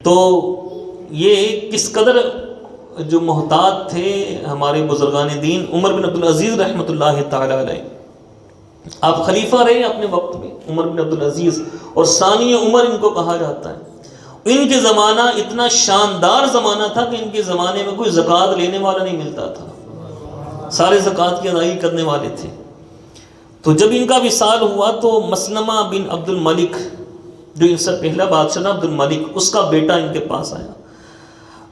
تو یہ کس قدر جو محتاط تھے ہمارے بزرگان دین. عمر بن عبدالعزیز رحمۃ اللہ تعالی علیہ، آپ خلیفہ رہے اپنے وقت میں، عمر بن عبدالعزیز، اور ثانی عمر ان کو کہا جاتا ہے. ان کے زمانہ اتنا شاندار زمانہ تھا کہ ان کے زمانے میں کوئی زکوٰۃ لینے والا نہیں ملتا تھا، سارے زکوٰۃ کی ادائیگی کرنے والے تھے. تو جب ان کا وصال ہوا تو مسلمہ بن عبد الملک، جو ان سے پہلا بادشاہ تھا عبد الملک، اس کا بیٹا ان کے پاس آیا.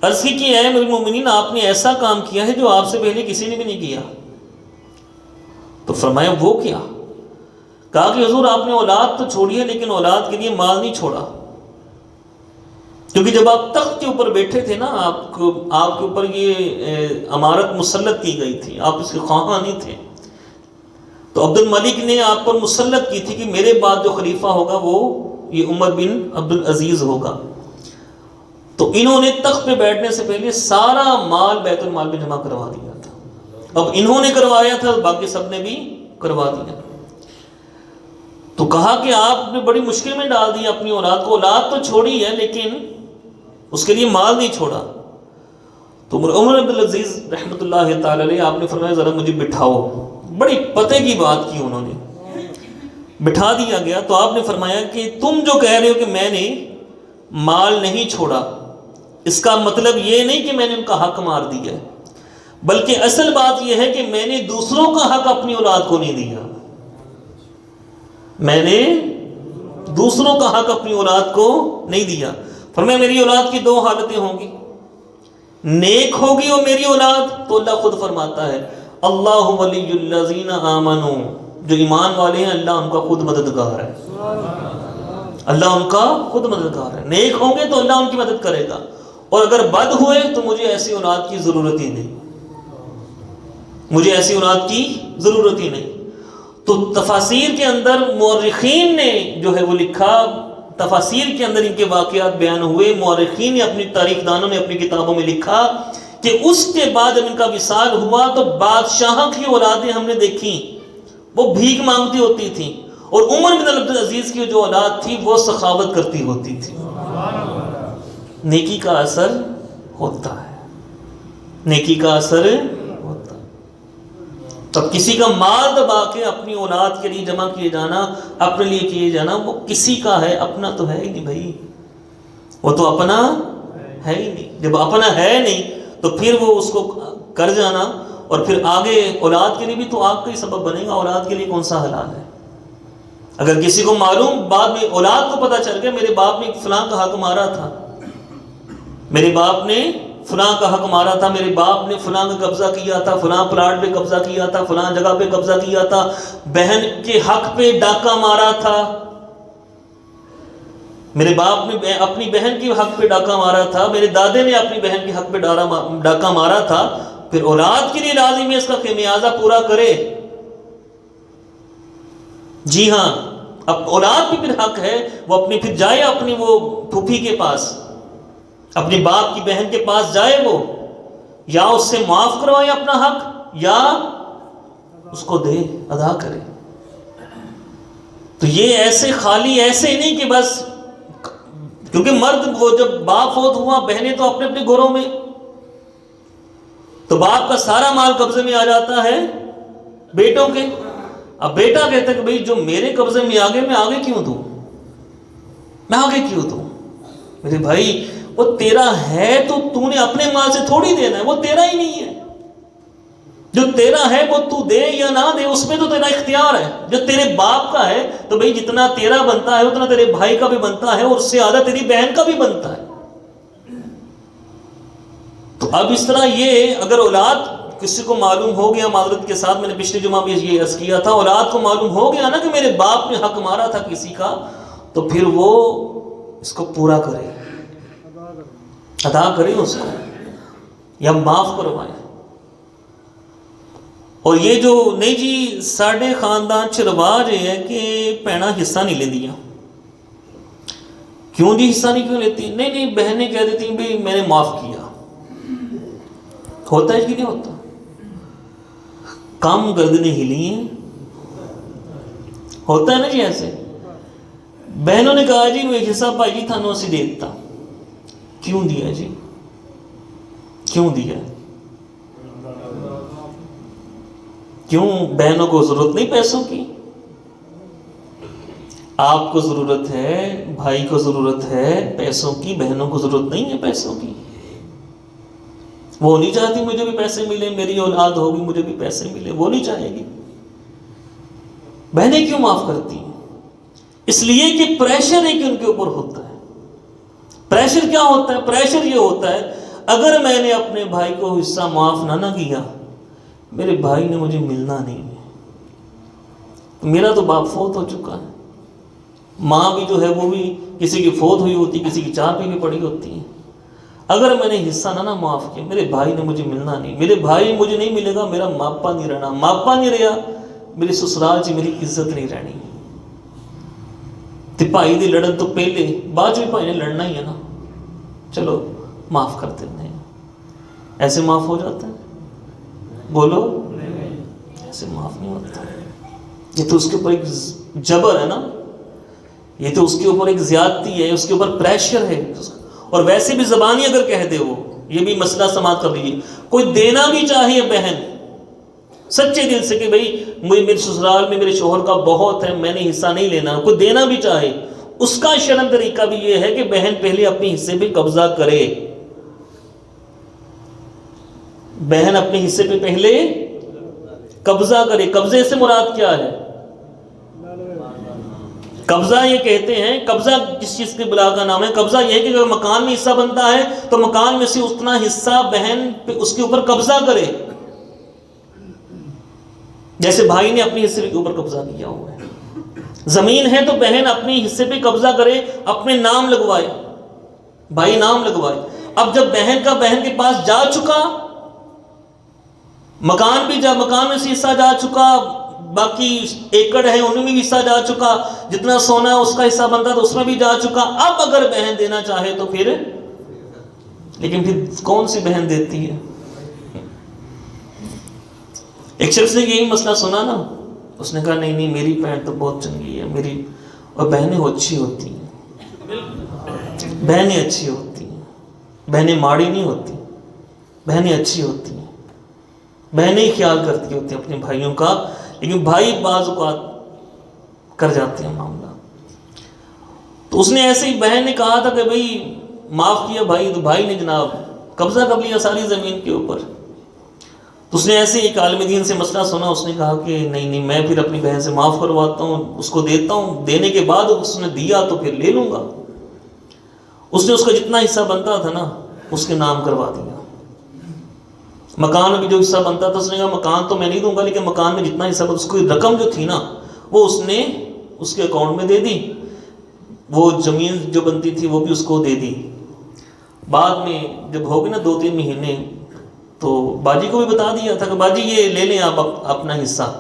عرض کی کہ اے امیر المومنین، آپ نے ایسا کام کیا ہے جو آپ سے پہلے کسی نے بھی نہیں کیا. تو فرمایا وہ کیا؟ کہا کہ حضور آپ نے اولاد تو چھوڑی ہے لیکن اولاد کے لیے مال نہیں چھوڑا. کیونکہ جب آپ تخت کے اوپر بیٹھے تھے نا، آپ کے اوپر یہ امارت مسلط کی گئی تھی، آپ اس کے خواہاں نہیں تھے. تو عبد الملک نے آپ پر مسلط کی تھی کہ میرے بعد جو خلیفہ ہوگا وہ یہ عمر بن عبدالعزیز ہوگا. تو انہوں نے تخت پہ بیٹھنے سے پہلے سارا مال بیت المال میں جمع کروا دیا تھا. اب انہوں نے کروایا تھا، باقی سب نے بھی کروا دیا. تو کہا کہ آپ نے بڑی مشکل میں ڈال دی اپنی اولاد کو. اولاد تو چھوڑی ہے لیکن اس کے لیے مال نہیں چھوڑا. تو عمر بن عبدالعزیز رحمۃ اللہ تعالی علیہ، آپ نے فرمایا ذرا مجھے بٹھاؤ. بڑی پتے کی بات کی انہوں نے، بٹھا دیا گیا. تو آپ نے فرمایا کہ تم جو کہہ رہے ہو کہ میں نے مال نہیں چھوڑا، اس کا مطلب یہ نہیں کہ میں نے ان کا حق مار دیا ہے، بلکہ اصل بات یہ ہے کہ میں نے دوسروں کا حق اپنی اولاد کو نہیں دیا. میں نے دوسروں کا حق اپنی اولاد کو نہیں دیا. فرمایا میری اولاد کی دو حالتیں ہوں گی، نیک ہوگی وہ میری اولاد تو اللہ خود فرماتا ہے اللہ ولی الذین آمنوا، جو ایمان والے ہیں اللہ ان کا خود مددگار ہے. اللہ ان کا خود مددگار ہے. نیک ہوں گے تو اللہ ان کی مدد کرے گا، اور اگر بد ہوئے تو مجھے ایسی اولاد کی ضرورت ہی نہیں، مجھے ایسی اولاد کی ضرورت ہی نہیں. تو تفاسیر کے اندر مورخین نے جو ہے وہ لکھا، تفاسیر کے اندر ان کے واقعات بیان ہوئے. مورخین نے، اپنی تاریخ دانوں نے اپنی کتابوں میں لکھا کہ اس کے بعد جب ان کا وصال ہوا تو بادشاہ کی اولادیں ہم نے دیکھیں وہ بھیک مانگتی ہوتی تھیں، اور عمر بن عبدالعزیز کی جو اولاد تھی وہ سخاوت کرتی ہوتی تھی. نیکی کا اثر ہوتا ہے، نیکی کا اثر ہوتا ہے. تب کسی کا مال دبا کے اپنی اولاد کے لیے جمع کیے جانا، اپنے لیے کیے جانا، وہ کسی کا ہے، اپنا تو ہے ہی نہیں بھائی. وہ تو اپنا ہے ہی نہیں. جب اپنا ہے نہیں تو پھر وہ اس کو کر جانا، اور پھر آگے اولاد کے لیے بھی تو آگ کا ہی سبب بنے گا. اولاد کے لیے کون سا حلال ہے؟ اگر کسی کو معلوم، بعد میں اولاد کو پتہ چل گیا میرے باپ نے فلاں کا حق مارا تھا، میرے باپ نے فلاں کا حق مارا تھا، میرے باپ نے فلاں کا قبضہ کیا تھا، فلاں پلاٹ پہ قبضہ کیا تھا، فلاں جگہ پہ قبضہ کیا تھا، بہن کے حق پہ ڈاکہ مارا تھا، میرے باپ نے اپنی بہن کے حق پہ ڈاکہ مارا تھا، میرے دادے نے اپنی بہن کے حق پہ ڈاکہ مارا تھا. پھر اولاد کے لیے لازم ہے اس کا خمیازہ پورا کرے. جی ہاں، اب اولاد بھی پھر حق ہے وہ اپنی، پھر جائے اپنی وہ پھوپھی کے پاس، اپنی باپ کی بہن کے پاس جائے، وہ یا اس سے معاف کروائے اپنا حق یا اس کو دے، ادا کرے. تو یہ ایسے خالی ایسے نہیں کہ بس، کیونکہ مرد وہ جب باپ فوت ہوا، بہنیں تو اپنے اپنے گھروں میں، تو باپ کا سارا مال قبضے میں آ جاتا ہے بیٹوں کے. اب بیٹا کہتا ہے کہ بھئی جو میرے قبضے میں آگے، میں آگے کیوں دوں، میں آگے کیوں دوں؟ میرے بھائی وہ تیرا ہے تو نے اپنے مال سے تھوڑی دینا ہے، وہ تیرا ہی نہیں ہے. جو تیرا ہے وہ تو دے یا نہ دے، اس میں تو تیرا اختیار ہے. جو تیرے باپ کا ہے تو بھئی جتنا تیرا بنتا ہے اتنا تیرے بھائی کا بھی بنتا ہے، اور اس سے زیادہ تیری بہن کا بھی بنتا ہے. تو اب اس طرح یہ اگر اولاد کسی کو معلوم ہو گیا، معذرت کے ساتھ میں نے پچھلے جمعہ میں یہ عرض کیا تھا، اولاد کو معلوم ہو گیا نا کہ میرے باپ نے حق مارا تھا کسی کا، تو پھر وہ اس کو پورا کرے، ادا کرے اس کو، یا معاف کروائے. اور یہ جو نہیں جی ساڑھے خاندان چ رواج یہ ہے کہ بھیناں حصہ نہیں لیندیاں. کیوں جی حصہ نہیں کیوں لیتی؟ نہیں بہنیں کہہ دیتی ہیں بھی میں نے معاف کیا. ہوتا ہے کہ نہیں ہوتا؟ کم گردنیں ہلی ہیں، ہوتا ہے نا جی. ایسے بہنوں نے کہا جی میں حصہ بھائی جی تھانوں اسی دے دیتا. کیوں دیا جی؟ کیوں دیا؟ کیوں؟ بہنوں کو ضرورت نہیں پیسوں کی؟ آپ کو ضرورت ہے، بھائی کو ضرورت ہے پیسوں کی، بہنوں کو ضرورت نہیں ہے پیسوں کی۔ وہ نہیں چاہتی مجھے بھی پیسے ملے، میری اولاد ہوگی مجھے بھی پیسے ملے، وہ نہیں چاہے گی۔ بہنیں کیوں معاف کرتی ہیں؟ اس لیے کہ پریشر ہے کہ ان کے اوپر ہوتا ہے۔ پریشر کیا ہوتا ہے؟ پریشر یہ ہوتا ہے اگر میں نے اپنے بھائی کو حصہ معاف نہ کیا، میرے بھائی نے مجھے ملنا نہیں ہے۔ میرا تو باپ فوت ہو چکا ہے، ماں بھی جو ہے وہ بھی کسی کی فوت ہوئی ہوتی، کسی کی چار پہ بھی پڑی ہوتی ہے۔ اگر میں نے حصہ نہ معاف کیا، میرے بھائی نے مجھے ملنا نہیں، میرے بھائی مجھے نہیں ملے گا، میرا ماپا نہیں رہنا، ماپا نہیں رہا میری سسرال چ میری عزت نہیں رہنی۔ تے بھائی دی لڑن تو پہلے بعد میں بھائی نے لڑنا ہی ہے نا، چلو معاف کر دیتے ہیں۔ ایسے معاف ہو جاتا ہے؟ بولو، ایسے معاف نہیں ہوتا۔ یہ تو اس کے اوپر ایک جبر ہے نا، یہ تو اس کے اوپر ایک زیادتی ہے، اس کے اوپر پریشر ہے۔ اور ویسے بھی زبانی اگر کہہ دے وہ، یہ بھی مسئلہ سماعت کر لیجیے، کوئی دینا بھی چاہیے بہن سچے دل سے کہ بھئی میرے سسرال میں میرے شوہر کا بہت ہے، میں نے حصہ نہیں لینا، کوئی دینا بھی چاہے، اس کا شرم طریقہ بھی یہ ہے کہ بہن پہلے اپنے حصے پہ قبضہ کرے۔ بہن اپنے حصے پہ پہلے قبضہ کرے۔ قبضے سے مراد کیا ہے؟ قبضہ یہ کہتے ہیں، قبضہ کس چیز کے بلا کا نام ہے؟ قبضہ یہ ہے کہ اگر مکان میں حصہ بنتا ہے تو مکان میں سے اتنا حصہ بہن پہ اس کے اوپر قبضہ کرے، جیسے بھائی نے اپنے حصے کے اوپر قبضہ کیا ہوا ہے۔ زمین ہے تو بہن اپنے حصے پہ قبضہ کرے، اپنے نام لگوائے، بھائی نام لگوائے۔ اب جب بہن کا بہن کے پاس جا چکا، مکان میں سے حصہ جا چکا، باقی ایکڑ ہیں ان میں بھی حصہ جا چکا، جتنا سونا ہے اس کا حصہ بنتا تو اس میں بھی جا چکا، اب اگر بہن دینا چاہے تو پھر، لیکن پھر کون سی بہن دیتی ہے؟ ایک شخص نے یہی مسئلہ سنا نا، اس نے کہا نہیں میری بہن تو بہت چنگی ہے، میری اور بہنیں اچھی ہوتی ہیں، بہنیں اچھی ہوتی ہیں، بہنیں ماڑی نہیں ہوتی، بہنیں اچھی ہوتی ہیں، بہنیں ہی خیال کرتی ہوتی ہیں اپنے بھائیوں کا، لیکن بھائی بعض اوقات کر جاتے ہیں معاملہ۔ تو اس نے ایسے ہی بہن نے کہا تھا کہ بھئی معاف کیا بھائی، تو بھائی نے جناب قبضہ کر لیا ساری زمین کے اوپر۔ تو اس نے ایسے ایک عالم دین سے مسئلہ سنا، اس نے کہا کہ نہیں میں پھر اپنی بہن سے معاف کرواتا ہوں، اس کو دیتا ہوں، دینے کے بعد اس نے دیا تو پھر لے لوں گا۔ اس نے اس کا جتنا حصہ بنتا تھا نا اس کے نام کروا دیا۔ مکان میں بھی جو حصہ بنتا تھا اس نے کہا مکان تو میں نہیں دوں گا، لیکن مکان میں جتنا حصہ بنتا اس کی رقم جو تھی نا وہ اس نے اس کے اکاؤنٹ میں دے دی، وہ زمین جو بنتی تھی وہ بھی اس کو دے دی۔ بعد میں جب ہو گئے نا 2-3 مہینے تو باجی کو بھی بتا دیا تھا کہ باجی یہ لے لیں آپ اپنا حصہ۔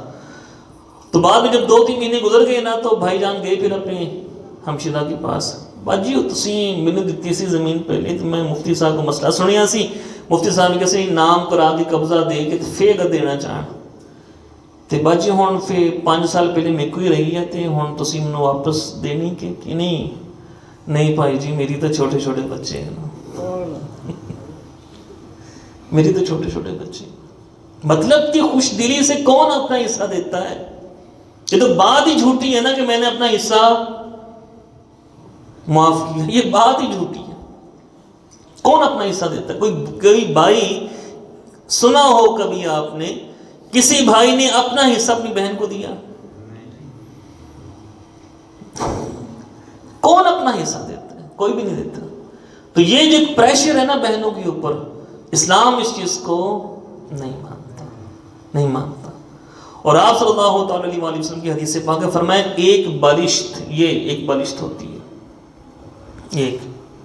تو بعد میں جب 2-3 مہینے گزر گئے نا تو بھائی جان گئے پھر اپنے ہمشیرہ کے پاس، باجی تسی مینوں دتی سی زمین پہلے، تو میں مفتی صاحب کو مسئلہ سنیا سی، مفتی صاحب نے کہا نام کرا کے قبضہ دے کے پھر دینا چاہن تے باجی ہن پھر 5 سال پہلے میرے کو ہی رہی ہے تے ہن تسی مینوں واپس دینی کہ نہیں بھائی جی میری تو چھوٹے چھوٹے بچے ہیں نا، میری تو چھوٹے چھوٹے بچے، مطلب کہ خوش دلی سے کون اپنا حصہ دیتا ہے؟ یہ تو بات ہی جھوٹی ہے نا کہ میں نے اپنا حصہ معاف کیا، یہ بات ہی جھوٹی ہے۔ کون اپنا حصہ دیتا ہے؟ کوئی بھائی سنا ہو کبھی آپ نے کسی بھائی نے اپنا حصہ اپنی بہن کو دیا؟ کون اپنا حصہ دیتا ہے؟ کوئی بھی نہیں دیتا۔ تو یہ جو پریشر ہے نا بہنوں کے اوپر، اسلام اس چیز کو نہیں مانتا۔ اور آپ صلی اللہ تعالی علیہ وسلم کی حدیث سے پاک ہے، فرمایا ایک بالشت، یہ ایک بالشت ہوتی ہے،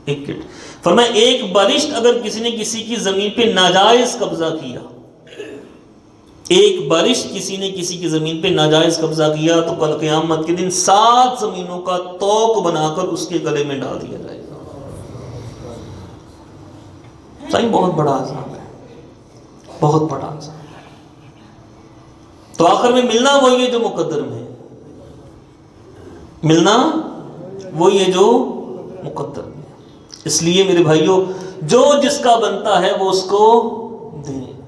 ایک کٹ، فرمایا ایک بالشت اگر کسی نے کسی کی زمین پہ ناجائز قبضہ کیا، ایک بالشت کسی نے کسی کی زمین پہ ناجائز قبضہ کیا تو کل قیامت کے دن 7 زمینوں کا توق بنا کر اس کے گلے میں ڈال دیا جائے گا۔ صحیح بہت بڑا عذاب ہے، بہت بڑا عذاب ہے۔ تو آخر میں ملنا وہی ہے جو مقدر میں ہے، ملنا وہی ہے جو مقدر میں ہے۔ اس لیے میرے بھائیوں جو جس کا بنتا ہے وہ اس کو دیں.